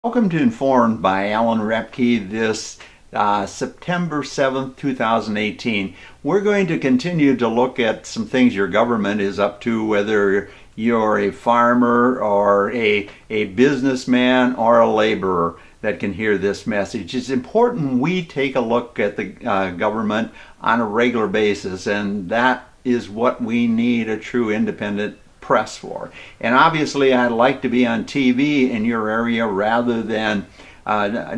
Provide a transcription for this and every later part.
Welcome to Informed by Alan Roebke this September 7th, 2018. We're going to continue to look at some things your government is up to, whether you're a farmer or a businessman or a laborer that can hear this message. It's important we take a look at the government on a regular basis, and that is what we need a true independent press for. And obviously I'd like to be on TV in your area rather than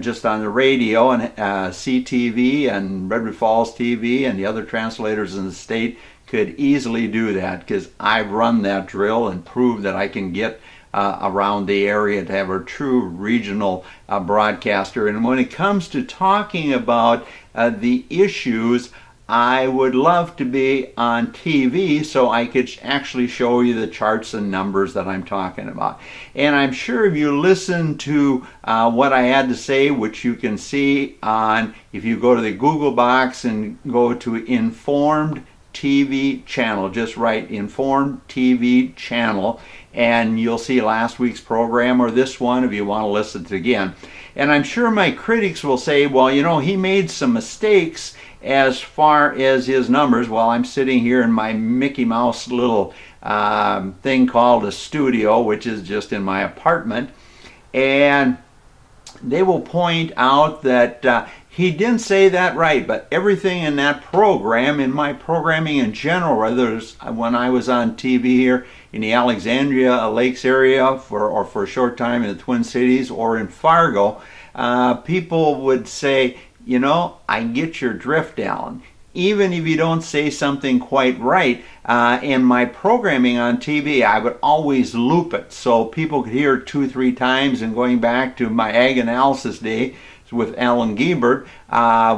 just on the radio, and CTV and Redwood Falls TV and the other translators in the state could easily do that, because I've run that drill and proved that I can get around the area to have a true regional broadcaster. And when it comes to talking about the issues, I would love to be on TV so I could actually show you the charts and numbers that I'm talking about. And I'm sure if you listen to what I had to say, which you can see on, if you go to the Google box and go to Informed TV channel, just write Informed TV channel, and you'll see last week's program or this one if you want to listen to it again. And I'm sure my critics will say, well, you know, he made some mistakes as far as his numbers. Well, I'm sitting here in my Mickey Mouse little thing called a studio, which is just in my apartment, and they will point out that he didn't say that right, but everything in that program, in my programming in general, whether it's when I was on TV here in the Alexandria Lakes area for a short time in the Twin Cities or in Fargo, people would say, you know, I get your drift, Alan. Even if you don't say something quite right, in my programming on TV, I would always loop it so people could hear it 2-3 times. And going back to my ag analysis day with Alan Giebert,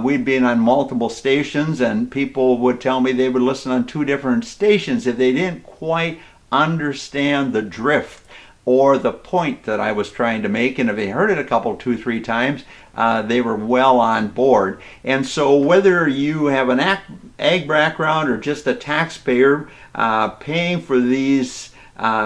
we'd been on multiple stations, and people would tell me they would listen on 2 different stations if they didn't quite understand the drift or the point that I was trying to make. And if they heard it a couple, 2-3 times, they were well on board. And so whether you have an ag background or just a taxpayer paying for these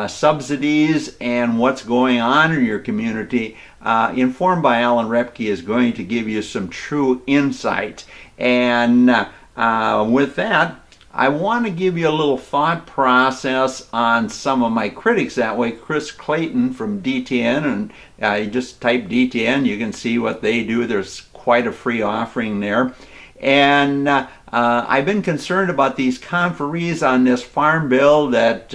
subsidies and what's going on in your community, Informed by Alan Roebke is going to give you some true insight. And with that, I want to give you a little thought process on some of my critics that way. Chris Clayton from DTN, and you just type DTN, you can see what they do. There's quite a free offering there. And I've been concerned about these conferees on this farm bill that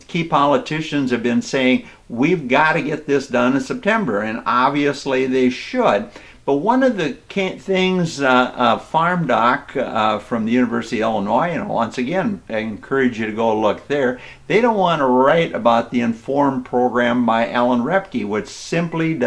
key politicians have been saying, we've got to get this done in September, and obviously they should. But one of the things, Farm Doc from the University of Illinois, and once again, I encourage you to go look there, they don't want to write about the Informed program by Alan Roebke, which simply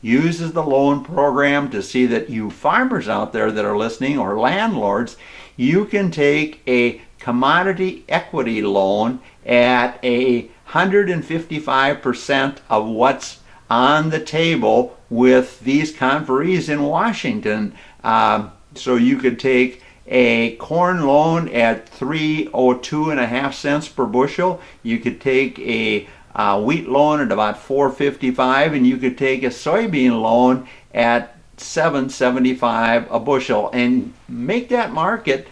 uses the loan program to see that you farmers out there that are listening, or landlords, you can take a commodity equity loan at 155% of what's on the table with these conferees in Washington. So you could take a corn loan at 302.5 cents per bushel. You could take a wheat loan at about 4.55, and you could take a soybean loan at 7.75 a bushel and make that market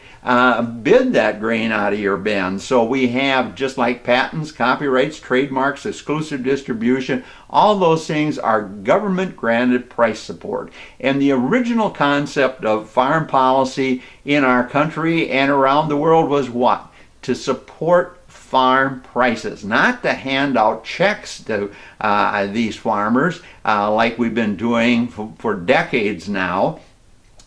bid that grain out of your bin. So we have, just like patents, copyrights, trademarks, exclusive distribution, all those things are government granted price support. And the original concept of farm policy in our country and around the world was what? To support farm prices, not to hand out checks to these farmers like we've been doing for decades now,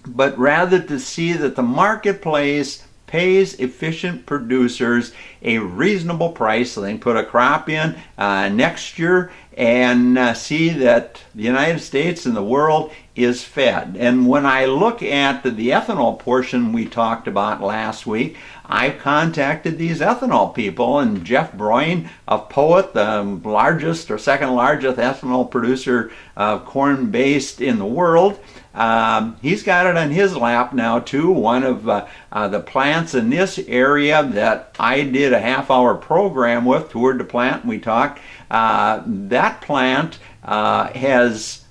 but rather to see that the marketplace pays efficient producers a reasonable price so they can put a crop in next year and see that the United States and the world is fed. And when I look at the ethanol portion we talked about last week, I've contacted these ethanol people, and Jeff Broyne of Poet, the largest or second largest ethanol producer of corn based in the world, he's got it on his lap now too. One of the plants in this area that I did a half-hour program with, toured the plant, and we talked, that that plant has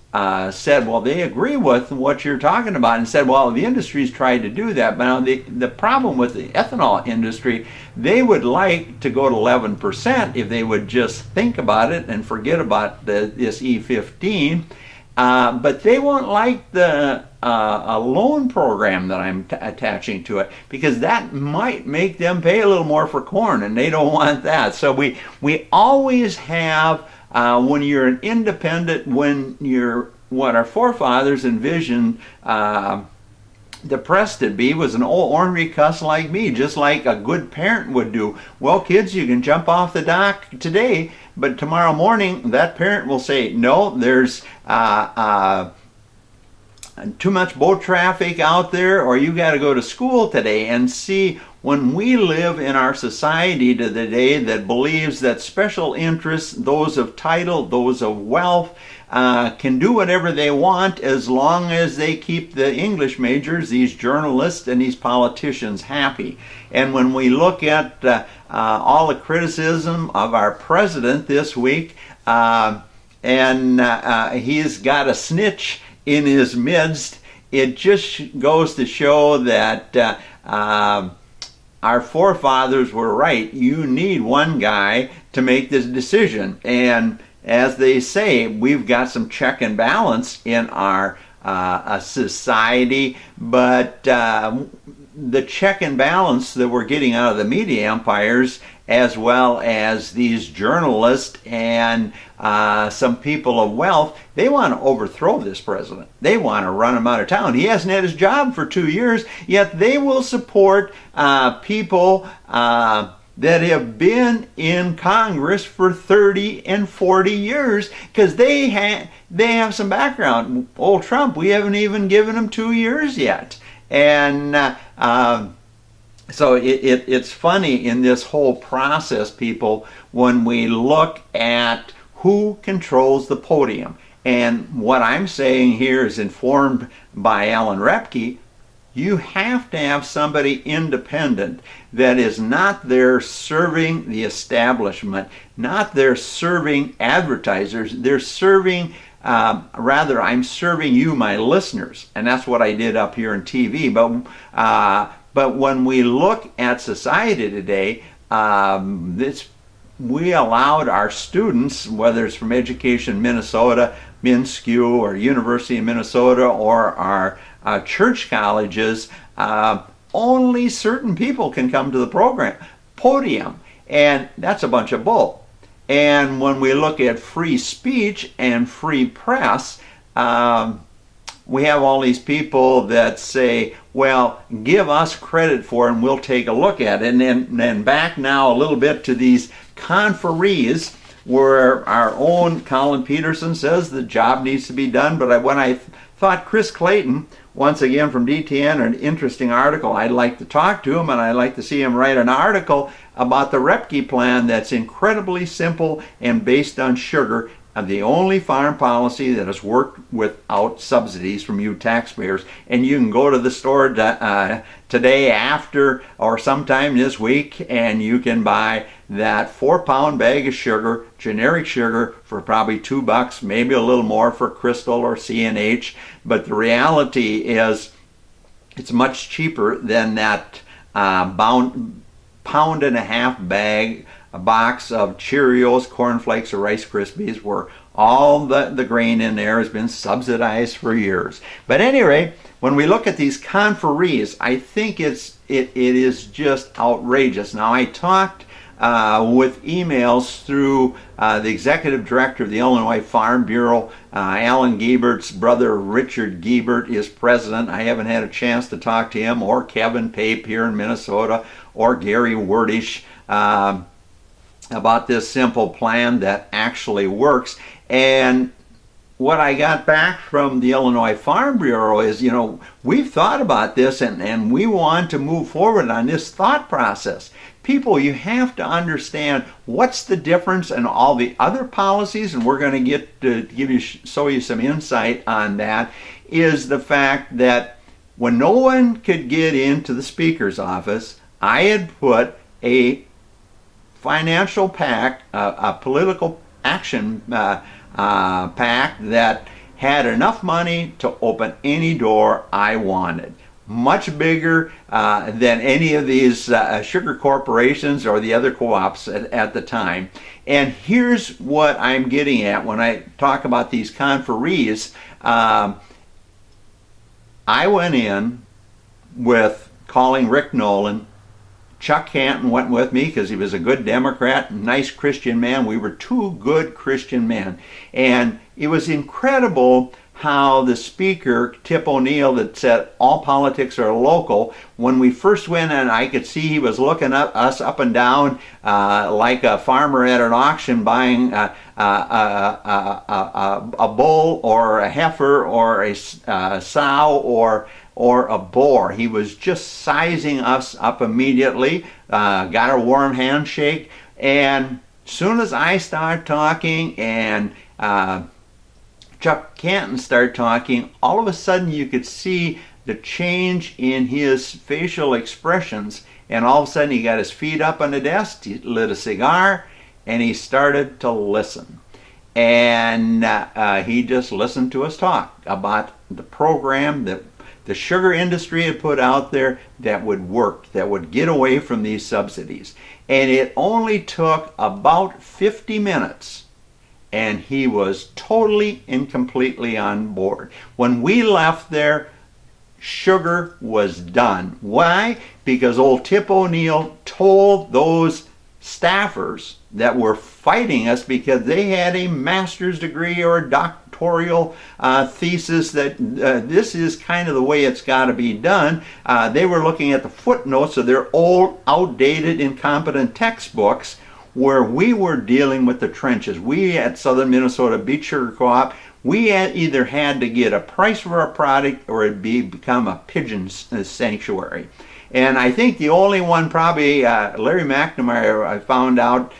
said, well, they agree with what you're talking about, and said, well, the industry's tried to do that. But now the problem with the ethanol industry, they would like to go to 11% if they would just think about it and forget about this E15. But they won't like the a loan program that I'm attaching to it, because that might make them pay a little more for corn, and they don't want that. So we always have, when you're an independent, when you're what our forefathers envisioned the press to be, was an old ornery cuss like me, just like a good parent would do. Well, kids, you can jump off the dock today, but tomorrow morning that parent will say, no, there's too much boat traffic out there, or you got to go to school today. And see, when we live in our society today that believes that special interests, those of title, those of wealth, can do whatever they want as long as they keep the English majors, these journalists and these politicians, happy. And when we look at all the criticism of our president this week, and he's got a snitch in his midst, it just goes to show that our forefathers were right. You need one guy to make this decision. And as they say, we've got some check and balance in our society, but the check and balance that we're getting out of the media empires, as well as these journalists and some people of wealth, they want to overthrow this president. They want to run him out of town. He hasn't had his job for 2 years, yet they will support people that have been in Congress for 30 and 40 years, because they have some background. Old Trump, we haven't even given him 2 years yet. And so it's funny in this whole process, people, when we look at who controls the podium. And what I'm saying here is informed by Alan Roebke. You have to have somebody independent that is not there serving the establishment, not there serving advertisers. They're serving, rather, I'm serving you, my listeners. And that's what I did up here in TV. But when we look at society today, we allowed our students, whether it's from Education Minnesota, MnSCU, or University of Minnesota, or our church colleges, only certain people can come to the podium, and that's a bunch of bull. And when we look at free speech and free press, we have all these people that say, well, give us credit for it and we'll take a look at it. And then back now a little bit to these conferees, where our own Colin Peterson says the job needs to be done. But when I thought Chris Clayton, once again from DTN, an interesting article, I'd like to talk to him, and I'd like to see him write an article about the Roebke plan that's incredibly simple and based on sugar, and the only farm policy that has worked without subsidies from you taxpayers. And you can go to the store today after or sometime this week, and you can buy that 4-pound bag of sugar, generic sugar, for probably $2, maybe a little more for Crystal or C&H. But the reality is it's much cheaper than that pound and a half bag, a box of Cheerios, Corn Flakes, or Rice Krispies, where all the grain in there has been subsidized for years. But anyway, when we look at these conferees, I think it is just outrageous. Now, I talked with emails through the executive director of the Illinois Farm Bureau. Alan Giebert's brother Richard Giebert is president. I haven't had a chance to talk to him, or Kevin Pape here in Minnesota, or Gary Werdish, about this simple plan that actually works. And what I got back from the Illinois Farm Bureau is, we've thought about this, and we want to move forward on this thought process. People, you have to understand what's the difference in all the other policies, and we're going to get to show you some insight on that, is the fact that when no one could get into the speaker's office, I had put a financial pact, a political action pack that had enough money to open any door I wanted. Much bigger than any of these sugar corporations or the other co-ops at the time. And here's what I'm getting at when I talk about these conferees. I went in with calling Rick Nolan. Chuck Hanton went with me because he was a good Democrat, nice Christian man. We were two good Christian men. And it was incredible how the speaker, Tip O'Neill, that said all politics are local, when we first went in, I could see he was looking at us up and down like a farmer at an auction buying a bull or a heifer or a sow or a boar. He was just sizing us up immediately, got a warm handshake, and soon as I started talking and Chuck Canton started talking, all of a sudden you could see the change in his facial expressions, and all of a sudden he got his feet up on the desk, he lit a cigar, and he started to listen. And he just listened to us talk about the program that the sugar industry had put out there that would work, that would get away from these subsidies. And it only took about 50 minutes, and he was totally and completely on board. When we left there, sugar was done. Why? Because old Tip O'Neill told those staffers that were fighting us because they had a master's degree or a doctoral thesis that this is kind of the way it's got to be done. They were looking at the footnotes of their old, outdated, incompetent textbooks, where we were dealing with the trenches. We at Southern Minnesota Beet Sugar Co-op, we either had to get a price for our product or it'd become a pigeon sanctuary. And I think the only one, probably Larry McNamara, I found out,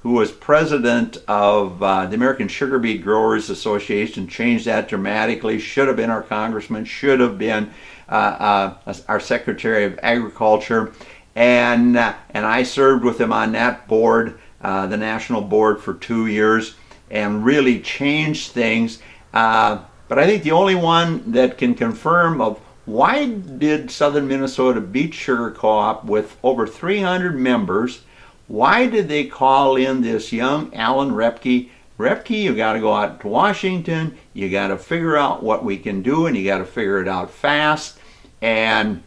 who was president of the American Sugar Beet Growers Association, changed that dramatically, should have been our congressman, should have been our Secretary of Agriculture. And I served with him on that board, the national board, for 2 years, and really changed things. But I think the only one that can confirm of why did Southern Minnesota Beet Sugar Co-op, with over 300 members, why did they call in this young Alan Roebke? Roebke, you got to go out to Washington, you got to figure out what we can do, and you got to figure it out fast, and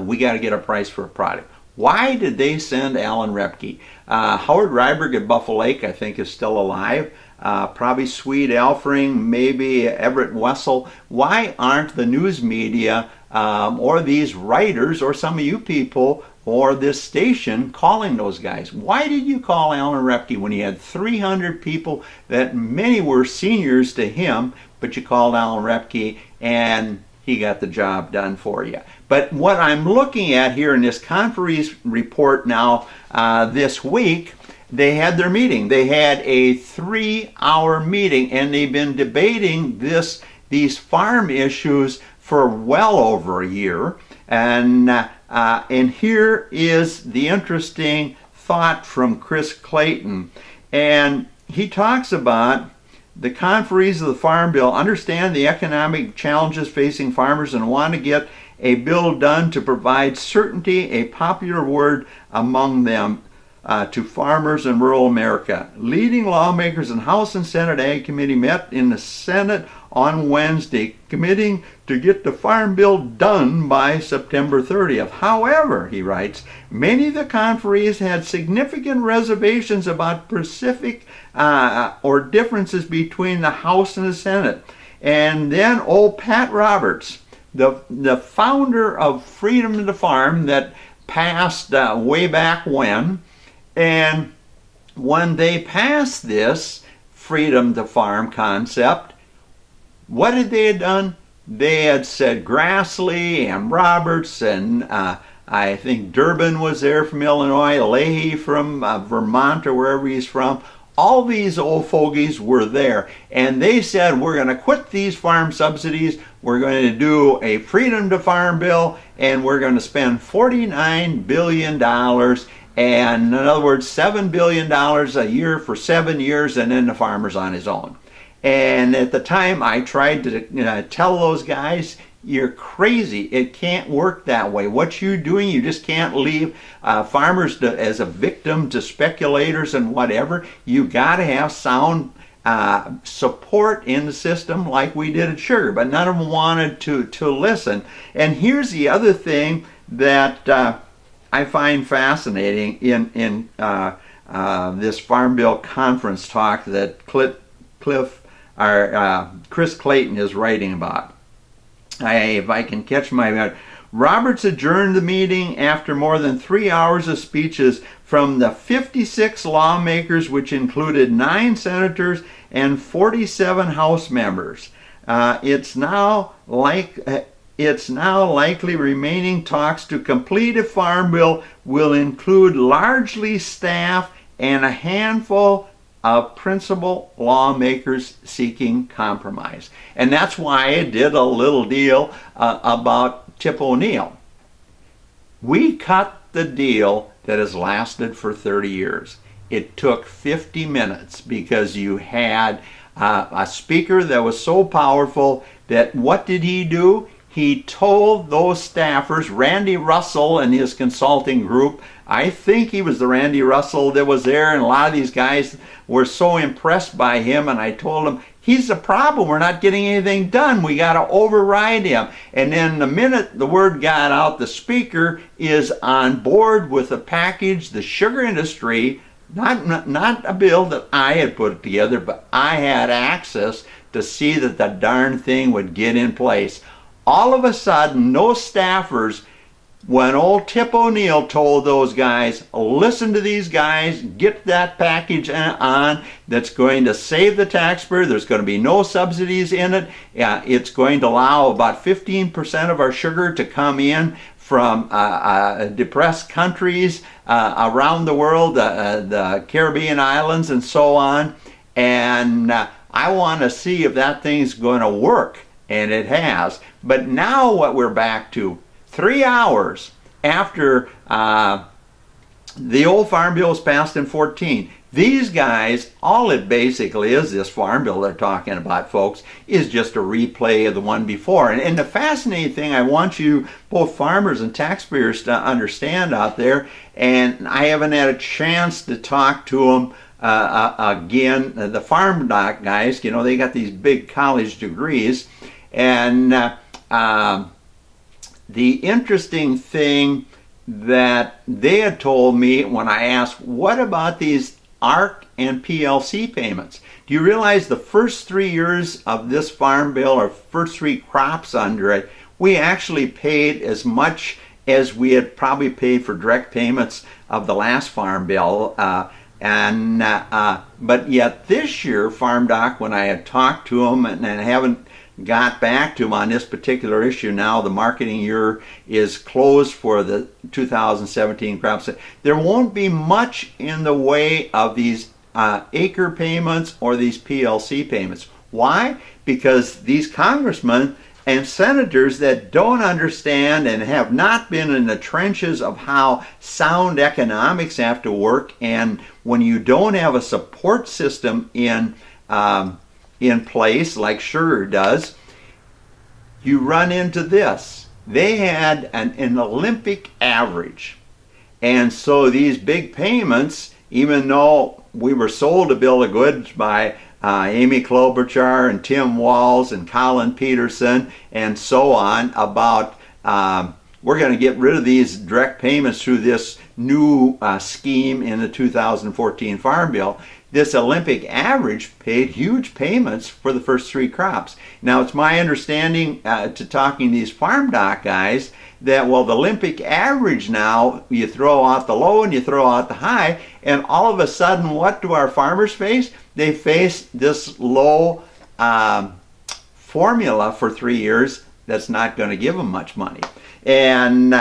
we got to get a price for a product. Why did they send Alan Roebke? Howard Ryberg at Buffalo Lake, I think, is still alive. Probably Swede Alfring, maybe Everett Wessel. Why aren't the news media or these writers or some of you people or this station calling those guys? Why did you call Alan Roebke when he had 300 people that many were seniors to him, but you called Alan Roebke and he got the job done for you? But what I'm looking at here in this conference report now this week, they had their meeting. They had a 3-hour meeting, and they've been debating these farm issues for well over a year. And here is the interesting thought from Chris Clayton. And he talks about the conferees of the Farm Bill understand the economic challenges facing farmers and want to get a bill done to provide certainty, a popular word among them, to farmers in rural America. Leading lawmakers in House and Senate Ag Committee met in the Senate on Wednesday, committing to get the Farm Bill done by September 30th. However, he writes, many of the conferees had significant reservations about specific or differences between the House and the Senate. And then old Pat Roberts, the founder of Freedom to Farm that passed way back when, and when they passed this Freedom to Farm concept, what had they done? They had said Grassley and Roberts and I think Durbin was there from Illinois, Leahy from Vermont or wherever he's from. All these old fogies were there, and they said, we're going to quit these farm subsidies, we're going to do a Freedom to Farm bill, and we're going to spend $49 billion, And in other words, $7 billion a year for 7 years, and then the farmer's on his own. And at the time, I tried to tell those guys, you're crazy. It can't work that way. What you're doing, you just can't leave farmers as a victim to speculators and whatever. You got to have sound support in the system like we did at sugar, but none of them wanted to listen. And here's the other thing that I find fascinating in this Farm Bill conference talk that Chris Clayton is writing about. If I can catch my... Roberts adjourned the meeting after more than 3 hours of speeches from the 56 lawmakers, which included 9 senators and 47 House members. It's now likely remaining talks to complete a farm bill will include largely staff and a handful of principal lawmakers seeking compromise. And that's why I did a little deal about Tip O'Neill. We cut the deal that has lasted for 30 years. It took 50 minutes because you had a speaker that was so powerful that what did he do? He told those staffers, Randy Russell and his consulting group, I think he was the Randy Russell that was there, and a lot of these guys were so impressed by him, and I told them, he's the problem. We're not getting anything done. We got to override him. And then the minute the word got out, the speaker is on board with the package. The sugar industry, not a bill that I had put together, but I had access to see that the darn thing would get in place. All of a sudden, no staffers, when old Tip O'Neill told those guys, listen to these guys, get that package on that's going to save the taxpayer, there's going to be no subsidies in it, it's going to allow about 15% of our sugar to come in from depressed countries around the world, the Caribbean islands and so on, and I want to see if that thing's going to work, and it has. But now what we're back to, 3 hours after the old Farm Bill was passed in 14, these guys, all it basically is, this Farm Bill they're talking about, folks, is just a replay of the one before. And the fascinating thing I want you, both farmers and taxpayers, to understand out there, and I haven't had a chance to talk to them again, the farm doc guys, you know, they got these big college degrees, and the interesting thing that they had told me when I asked, what about these ARC and PLC payments? Do you realize the first 3 years of this Farm Bill, or first 3 crops under it, we actually paid as much as we had probably paid for direct payments of the last Farm Bill. But yet this year, Farm Doc, when I had talked to them and haven't got back to him on this particular issue now, the marketing year is closed for the 2017 crops. There won't be much in the way of these acre payments or these PLC payments. Why? Because these congressmen and senators that don't understand and have not been in the trenches of how sound economics have to work, and when you don't have a support system in place like sugar does, you run into this. They had an Olympic average. And so these big payments, even though we were sold a bill of goods by Amy Klobuchar and Tim Walz and Colin Peterson and so on about we're going to get rid of these direct payments through this new scheme in the 2014 Farm Bill, this Olympic average paid huge payments for the first 3 crops. Now, it's my understanding, to talking to these Farm Doc guys, that, well, the Olympic average now, you throw out the low and you throw out the high, and all of a sudden, what do our farmers face? They face this low formula for 3 years that's not going to give them much money. And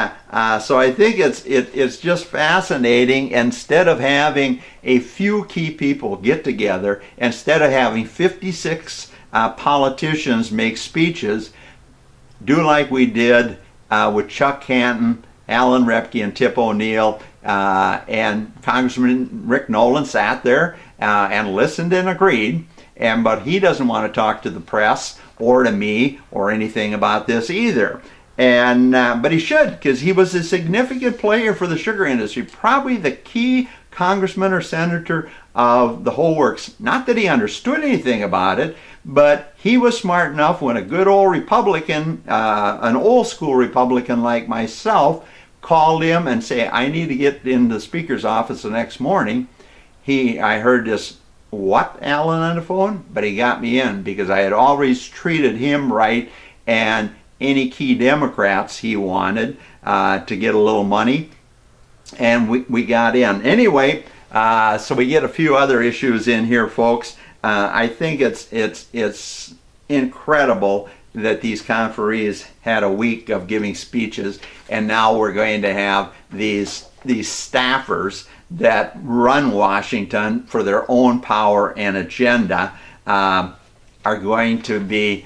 so I think it's just fascinating. Instead of having a few key people get together, instead of having 56 politicians make speeches, do like we did with Chuck Canton, Alan Roebke, and Tip O'Neill. and Congressman Rick Nolan sat there and listened and agreed. But he doesn't want to talk to the press or to me or anything about this either. But he should, because he was a significant player for the sugar industry, probably the key congressman or senator of the whole works. Not that he understood anything about it, but he was smart enough when a good old Republican, an old school Republican like myself, called him and say, I need to get in the speaker's office the next morning. I heard this, what, Alan, on the phone? But he got me in because I had always treated him right, and any key Democrats he wanted to get a little money, and we got in. Anyway, so we get a few other issues in here, folks. I think it's incredible that these conferees had a week of giving speeches, and now we're going to have these staffers that run Washington for their own power and agenda are going to be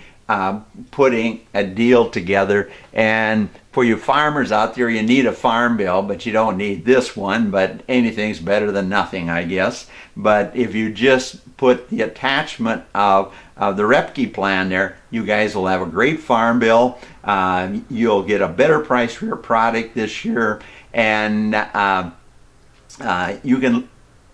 putting a deal together. And for you farmers out there, you need a farm bill, but you don't need this one. But anything's better than nothing, I guess. But if you just put the attachment of the Roebke plan there, you guys will have a great farm bill. You'll get a better price for your product this year, and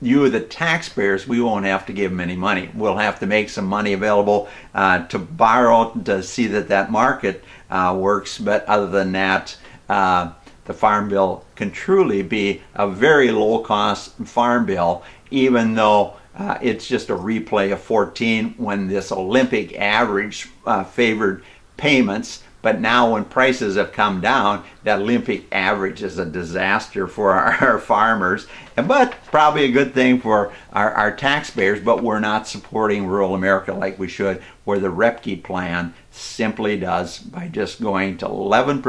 you, the taxpayers, we won't have to give them any money. We'll have to make some money available to borrow to see that market works. But other than that, the farm bill can truly be a very low-cost farm bill, even though it's just a replay of 14 when this Olympic average favored payments. But now when prices have come down, that Olympic average is a disaster for our farmers, but probably a good thing for our taxpayers. But we're not supporting rural America like we should, where the Roebke plan simply does by just going to 11%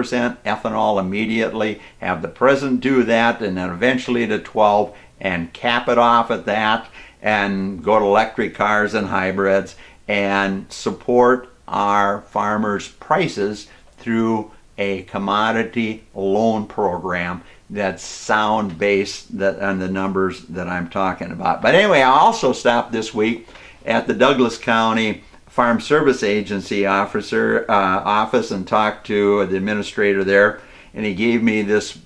ethanol immediately, have the president do that, and then eventually to 12, and cap it off at that, and go to electric cars and hybrids, and support our farmers' prices through a commodity loan program that's sound based on the numbers that I'm talking about. But anyway, I also stopped this week at the Douglas County Farm Service Agency office and talked to the administrator there, and he gave me this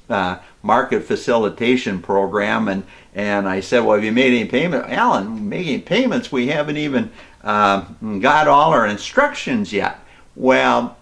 market facilitation program, and I said, well, have you made any payment? Alan, making payments? We haven't even got all our instructions yet. Well,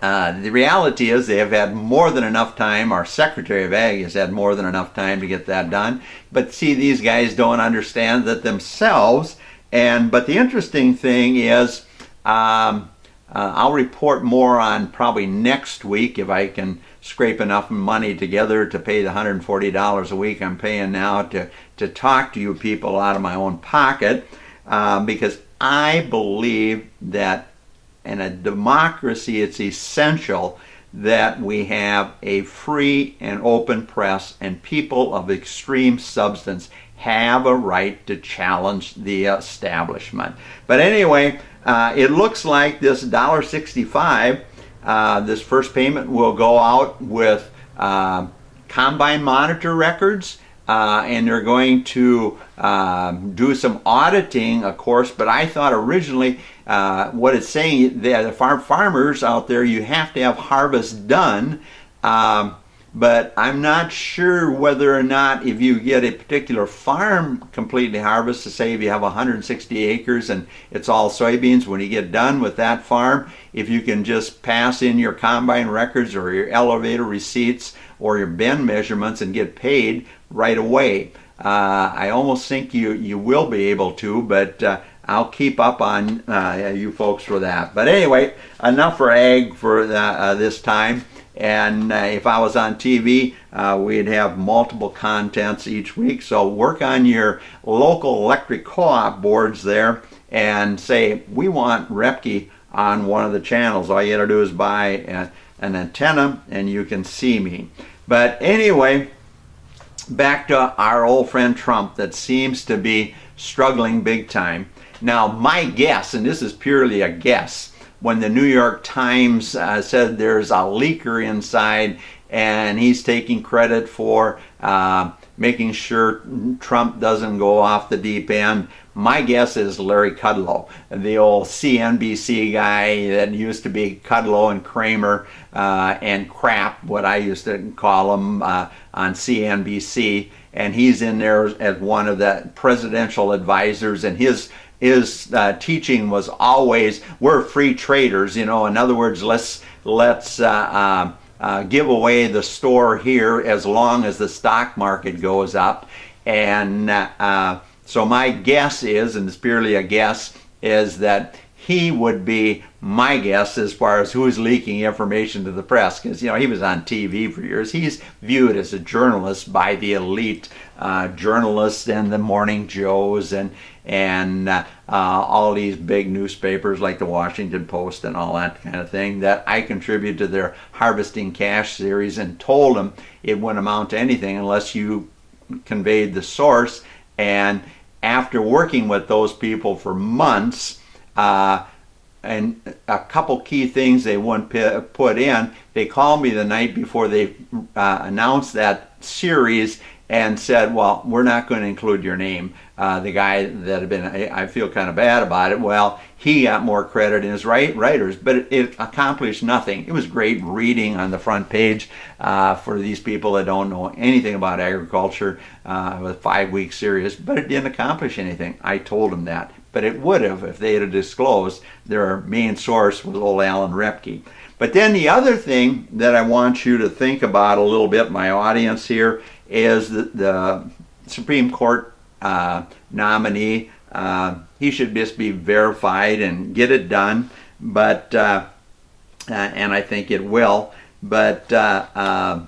the reality is they have had more than enough time. Our Secretary of Ag has had more than enough time to get that done. But see, these guys don't understand that themselves. But the interesting thing is, I'll report more on probably next week if I can scrape enough money together to pay the $140 a week I'm paying now to talk to you people out of my own pocket, because I believe that in a democracy it's essential that we have a free and open press, and people of extreme substance have a right to challenge the establishment. But anyway, it looks like this $1.65, this first payment will go out with combine monitor records, and they're going to do some auditing, of course. But I thought originally what it's saying, the farmers out there, you have to have harvest done. But I'm not sure whether or not if you get a particular farm completely harvested, say if you have 160 acres and it's all soybeans, when you get done with that farm, if you can just pass in your combine records or your elevator receipts or your bin measurements and get paid right away. I almost think you will be able to, but I'll keep up on you folks for that. But anyway, enough for ag for this time. And if I was on TV, we'd have multiple contents each week. So work on your local electric co-op boards there and say, we want Roebke on one of the channels. All you got to do is buy an antenna and you can see me. But anyway, back to our old friend Trump that seems to be struggling big time. Now, my guess, and this is purely a guess, when the New York Times said there's a leaker inside and he's taking credit for making sure Trump doesn't go off the deep end. My guess is Larry Kudlow, the old CNBC guy that used to be Kudlow and Kramer and Crap, what I used to call him, on CNBC. And he's in there as one of the presidential advisors, and his teaching was always, we're free traders, in other words, let's give away the store here as long as the stock market goes up. And so my guess is, and it's purely a guess, is that he would be my guess as far as who's leaking information to the press, because he was on TV for years. He's viewed as a journalist by the elite journalists and the Morning Joes and all these big newspapers like the Washington Post and all that kind of thing, that I contribute to their Harvesting Cash series and told them it wouldn't amount to anything unless you conveyed the source. And after working with those people for months, and a couple key things they wouldn't put in, they called me the night before they announced that series and said, well, we're not going to include your name. The guy that had been, I feel kind of bad about it. Well, he got more credit in his writers, but it accomplished nothing. It was great reading on the front page for these people that don't know anything about agriculture. It was a 5-week series, but it didn't accomplish anything. I told them that. But it would have if they had disclosed their main source was old Alan Roebke. But then the other thing that I want you to think about a little bit, my audience here, is the Supreme Court nominee. He should just be verified and get it done. But and I think it will. But there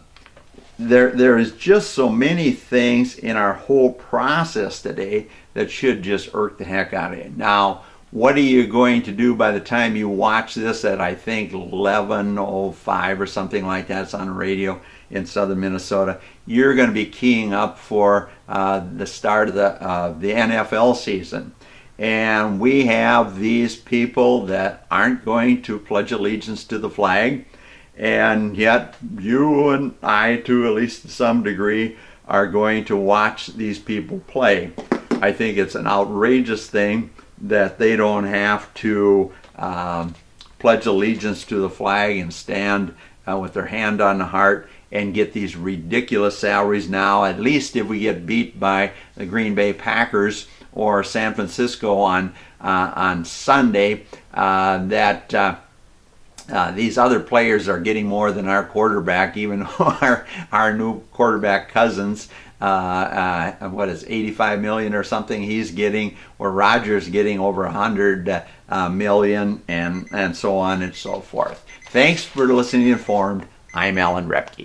is just so many things in our whole process today that should just irk the heck out of you. Now, what are you going to do by the time you watch this at, I think, 11:05 or something like that? It's on the radio in southern Minnesota. You're going to be keying up for the start of the NFL season. And we have these people that aren't going to pledge allegiance to the flag. And yet, you and I, to at least some degree, are going to watch these people play. I think it's an outrageous thing that they don't have to pledge allegiance to the flag and stand with their hand on the heart and get these ridiculous salaries now. At least if we get beat by the Green Bay Packers or San Francisco on Sunday, these other players are getting more than our quarterback, even our new quarterback Cousins, what is $85 million or something he's getting, or Rodgers getting over $100 million, and so on and so forth. Thanks for listening to Informed. I'm Alan Roebke.